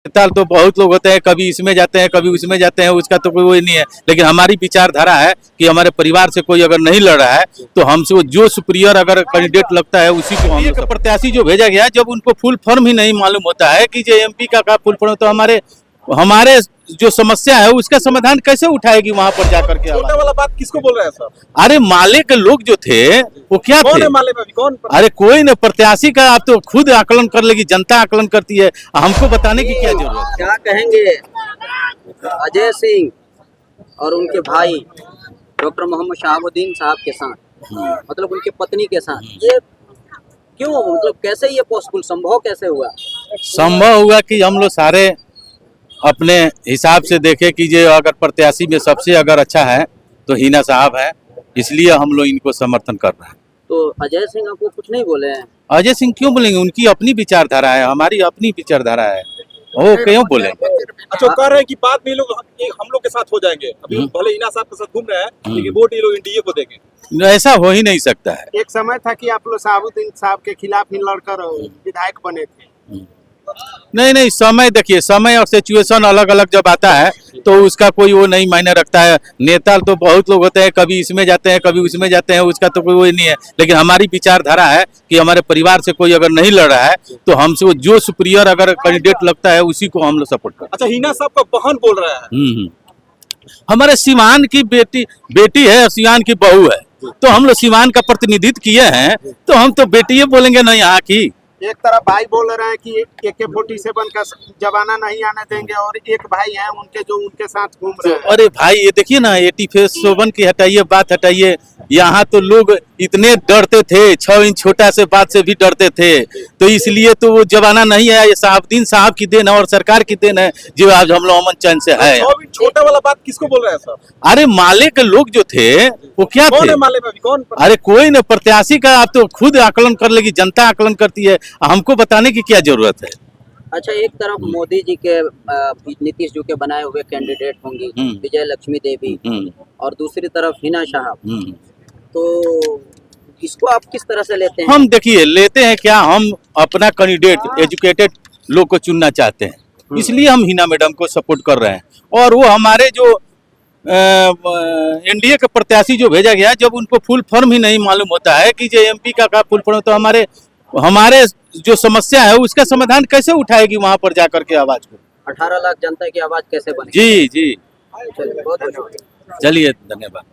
नेता तो बहुत लोग होते हैं, कभी इसमें जाते हैं कभी उसमें जाते हैं, उसका तो कोई नहीं है। लेकिन हमारी विचारधारा है कि हमारे परिवार से कोई अगर नहीं लड़ रहा है तो हमसे वो जो सुपीरियर अगर कैंडिडेट लगता है उसी को हम एक प्रत्याशी जो भेजा गया, जब उनको फुल फॉर्म ही नहीं मालूम होता है कि जो एमपी का फुल फॉर्म, तो हमारे जो समस्या है उसका समाधान कैसे उठाएगी वहां पर जाकर के। छोटा वाला बात किसको बोल रहे हैं सर? अरे माले के लोग जो थे वो क्या कौन थे? है माले में? कौन? अरे कोई न, प्रत्याशी का आप तो खुद आकलन कर लेगी, जनता आकलन करती है, हमको बताने की क्या जरूरत है। क्या कहेंगे अजय सिंह और उनके भाई डॉक्टर मोहम्मद शहाबुद्दीन साहब के साथ, मतलब उनके पत्नी के साथ, ये क्यों, मतलब कैसे ये पॉसिबल, संभव कैसे हुआ? संभव हुआ कि हम लोग सारे अपने हिसाब से देखे कि जो अगर प्रत्याशी में सबसे अगर अच्छा है तो हिना साहब है, इसलिए हम लोग इनको समर्थन कर रहे हैं। तो अजय सिंह आपको कुछ नहीं बोले हैं? अजय सिंह क्यों बोलेंगे? उनकी अपनी विचारधारा है, हमारी अपनी विचारधारा है, वो क्यों बोलेंगे? अच्छा, कह रहे हैं कि बाद में हम लोग के साथ हो जाएंगे। अभी भले हिना साहब के साथ घूम रहे हैं लेकिन वोट ये लोग एनडीए को देंगे। ऐसा हो ही नहीं सकता है। एक समय था कि आप लोग शहाबुद्दीन साहब के खिलाफ ही लड़कर विधायक बने थे। नहीं, समय देखिए, समय और सिचुएशन अलग अलग जब आता है तो उसका कोई वो नहीं मायने रखता है। नेता तो बहुत लोग होते हैं, कभी इसमें जाते हैं कभी उसमें जाते हैं, उसका तो कोई वो नहीं है। लेकिन हमारी विचारधारा है कि हमारे परिवार से कोई अगर नहीं लड़ रहा है तो हमसे वो जो सुपीरियर अगर कैंडिडेट लगता है उसी को हम लोग सपोर्ट करते हैं। अच्छा, हिना साहब का बहन बोल रहा है। हमारे सीमान की बेटी है, सीमान की बहू है, तो हम लोग सीमान का प्रतिनिधित्व किए हैं, तो हम तो बेटी बोलेंगे ना यहाँ की। एक तरफ भाई बोल रहे हैं कि AK-47 का जमाना नहीं आने देंगे, और एक भाई हैं उनके जो उनके साथ घूम रहे हैं। अरे भाई ये देखिए ना, 87 की हटाइए, बात हटाइए। यहाँ तो लोग इतने डरते थे, 6 इंच छोटा से बात से भी डरते थे, तो इसलिए तो वो जमाना नहीं है। ये शहाबुद्दीन साहब की देन है और सरकार की देन है जो आज हम लोग अमन चैन से है। 6 इंच छोटा वाला बात किसको बोल रहे हैं सर? अरे माले के लोग जो थे वो क्या कौन थे? है माले में? कौन? अरे कोई न, प्रत्याशी का आप तो खुद आकलन कर लेगी, जनता आकलन करती है, हमको बताने की क्या जरूरत है। अच्छा, एक तरफ मोदी जी के नीतीश जी के बनाए हुए कैंडिडेट होंगी विजय लक्ष्मी देवी, और दूसरी तरफ हिना साहब, तो इसको आप किस तरह से लेते हैं? हम देखिए लेते हैं क्या, हम अपना कैंडिडेट एजुकेटेड लोग को चुनना चाहते हैं, इसलिए हम हिना मैडम को सपोर्ट कर रहे हैं। और वो हमारे जो एनडीए के प्रत्याशी जो भेजा गया, जब उनको फुल फॉर्म ही नहीं मालूम होता है कि जो एमपी का फुल फॉर्म, तो हमारे जो समस्या है उसका समाधान कैसे उठाएगी वहां पर जाकर के आवाज को। 18 लाख जनता की आवाज कैसे बनेगी? जी जी, चलिए, बहुत बहुत चलिए, धन्यवाद।